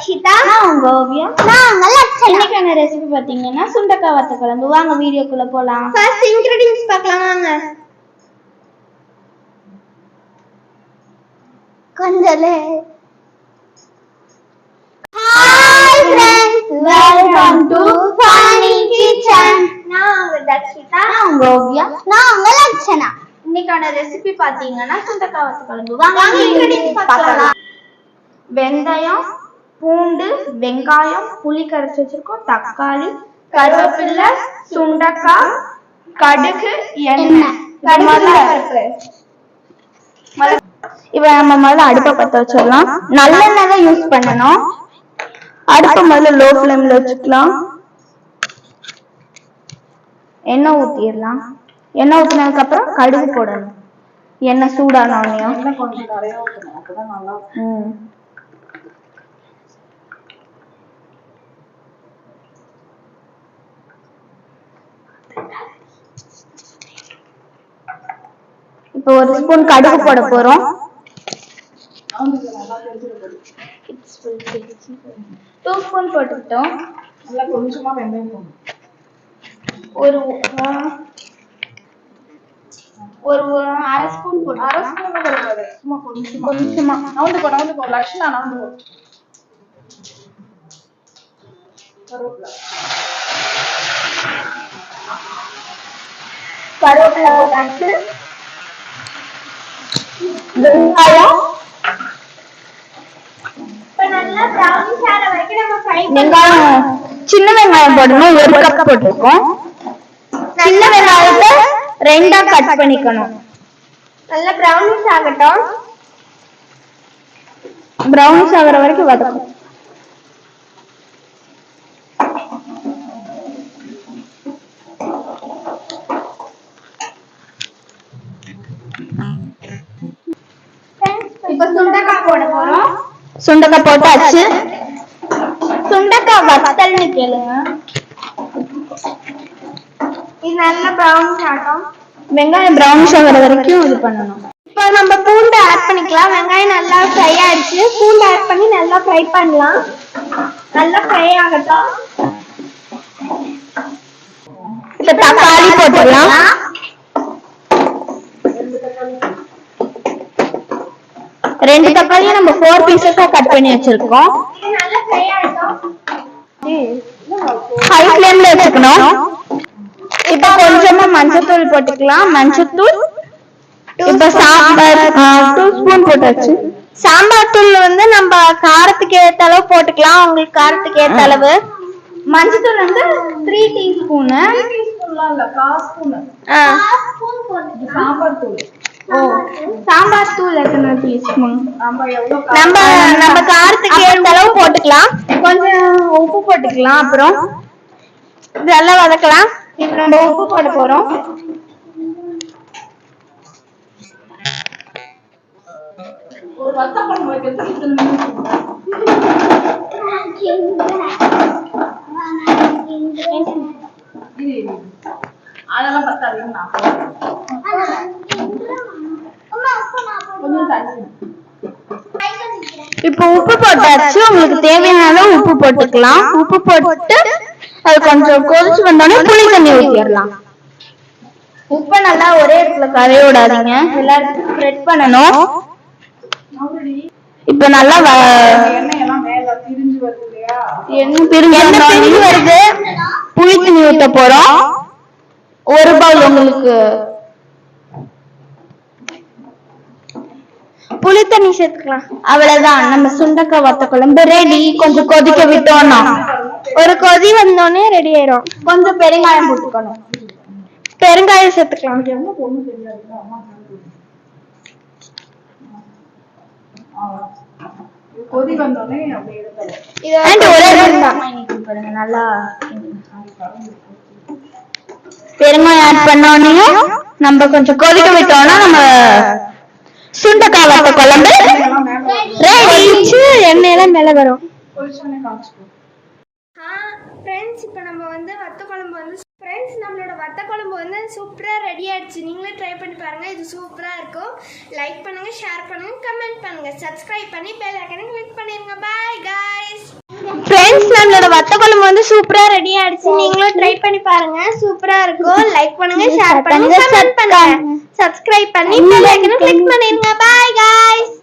தக்ஷிதா. நான் உங்க ஓவியா. நான் லட்சணா. இன்னைக்கான ரெசிபி பாத்தீங்கன்னா சுண்டக்காய் வத்த குழம்பு. வாங்க வீடியோக்குள்ள போலாம். ஃபர்ஸ்ட் இன்கிரிடியன்ட்ஸ் பார்க்கலாம் வாங்க. கொஞ்சலே. Hi friends, welcome to funny kitchen. நான் உங்க தக்ஷிதா. நான் உங்க ஓவியா. நான் உங்க லட்சணா. இன்னைக்கான ரெசிபி பாத்தீங்கன்னா சுண்டக்காய் வத்த குழம்பு. வாங்க இன்கிரிடியன்ட்ஸ் பார்க்கலாம். வெந்தயம், பூண்டு, வெங்காயம், புளி கரைச்சி வச்சிருக்கோம், தக்காளி, கருவேப்பிலை, சுண்டக்காய், கடுகு, எண்ணெய். இப்ப நம்ம முதல்ல அடுப்பை பத்த வச்சிடலாம். நல்லெண்ணெய் தான் யூஸ் பண்ணணும். அடுப்பை முதல்ல லோ ஃப்ளேம்ல வச்சுக்கலாம். எண்ணெய் ஊத்திடலாம். எண்ணெய் ஊத்தினதுக்கு அப்புறம் கடுகு போடணும். எண்ணெய் சூடான இப்போ ஒரு ஸ்பூன் கடுகு போட போறோம். 2 ஸ்பூன் போட்டுக்கிட்டோம். கொஞ்சமா வெந்தயம் போடணும். ஒரு அரை ஸ்பூன் போடு. அரை ஸ்பூன் போடாது, சும்மா கொஞ்சமா நவுந்து போ லட்சணா நவுந்து போ. கருவேப்பிலை போட்டு வெங்காயம் நல்லா ப்ரௌனிஷ் ஆன வரைக்கும் நம்ம ஃப்ரை பண்ணலாம். சின்ன வெங்காயம் போடணும். 1 கப் போட்டுருக்கோம். சின்ன வெங்காயத்தை 2ஆ கட் பண்ணிக்கணும். நல்லா ப்ரௌனிஷ் ஆகட்டும். ப்ரௌனிஷ் ஆகிற வரைக்கும் வதக்கணும். இப்ப சுண்டக்காய் போட போறோம். சுண்டக்காய் போட்டாச்சு. சுண்டக்காய் வத்தல்னு கேளுங்க. இது நல்லா ப்ரௌனிஷ் ஆகும். வெங்காயம் ப்ரௌனிஷ் ஆகிற வரைக்கும் இது பண்ணணும். இப்போ நம்ம பூண்டு ஆட் பண்ணிக்கலாம். வெங்காயம் நல்லா ஃப்ரை ஆயிடுச்சு. பூண்டு ஆட் பண்ணி நல்லா ஃப்ரை பண்ணலாம். நல்லா ஃப்ரை ஆகட்டும். இப்போ தக்காளி போட்டுடலாம். ரெண்டு தக்காளியை நம்ம 4 பீசஸா கட் பண்ணி வச்சிருக்கோம். ஹை ஃப்ளேம்ல வச்சுக்கணும். இப்ப கொஞ்சமா மஞ்சத்தூள் போட்டுக்கலாம். மஞ்சத்தூள் இப்ப சாம்பார் 2 ஸ்பூன் போட்டாச்சு. சாம்பார் தூள் வந்து நம்ம காரத்துக்கு ஏத்த அளவு போட்டுக்கலாம். உங்களுக்கு காரத்துக்கு ஏத்த அளவு. மஞ்சத்தூள் வந்து 3 டீஸ்பூன். சாம்பார் தூள் சாம்பார் தூள் எத்தனை டீஸ்பூன்? நம்ம காரத்துக்கு ஏத்த அளவு போட்டுக்கலாம். கொஞ்சம் உப்பு போட்டுக்கலாம். அப்புறம் இதெல்லாம் வதக்கலாம். இப்ப நம்ம உப்பு போட போறோம். அதெல்லாம் பத்தாதுன்னா இப்போ உப்பு போட்டாச்சு. உங்களுக்கு தேவையான உப்பு போட்டுக்கலாம். உப்பு போட்டு அது கொஞ்சம் கொதிச்சு வந்தோடனே புளி தண்ணி ஊற்றிடலாம். உப்பை நல்லா ஒரே இடத்துல கரைய விடாதீங்க. எல்லாருக்கும் ஸ்ப்ரெட் பண்ணணும். இப்ப நல்லா எண்ணெய் பிரிஞ்சு வருது. புளி தண்ணி ஊத்த போறோம். 1 பவுல் உங்களுக்கு புளி தண்ணி சேர்த்துக்கலாம். அவ்வளவுதான், நம்ம சுண்டக்காய் வத்த குழம்பு ரெடி. கொஞ்சம் கொதிக்க விட்டோம்னா ஒரு கொதி வந்தோடனே ரெடி ஆயிரும். கொஞ்சம் பெருங்காயம் போட்டுக்கணும். பெருங்காயம் சேர்த்துக்கலாம். கொதி வந்தோடனே நல்லா பெருங்காயம் ஆட் பண்ணோடனே நம்ம கொஞ்சம் கொதிக்க விட்டோம்னா நம்ம சுண்டக்காய் வத்த குழம்பு ரெடி. எண்ணெயெல்லாம் மேல வரும். ஃப்ரெண்ட்ஸ், இப்போ நம்ம வந்து வத்த குழம்பு வந்து ஃப்ரெண்ட்ஸ் நம்மளோட வத்த குழம்பு வந்து சூப்பராக ரெடி ஆயிடுச்சு. நீங்களும் ட்ரை பண்ணி பாருங்கள். இது சூப்பராக இருக்கும். லைக் பண்ணுங்கள், ஷேர் பண்ணுங்கள், கமெண்ட் பண்ணுங்கள், சப்ஸ்கிரைப் பண்ணி பெல் ஐகானை கிளிக் பண்ணிடுங்க. Bye guys. ஃப்ரெண்ட்ஸ், நம்மளோட வத்த குழம்பு வந்து சூப்பராக ரெடி ஆயிடுச்சு. நீங்களும் ட்ரை பண்ணி பாருங்க. சூப்பராக இருக்கும். லைக் பண்ணுங்கள், ஷேர் பண்ணுங்கள், கமெண்ட் பண்ணுங்கள், சப்ஸ்கிரைப் பண்ணி பெல் ஐகானை கிளிக் பண்ணிடுங்க. Bye guys.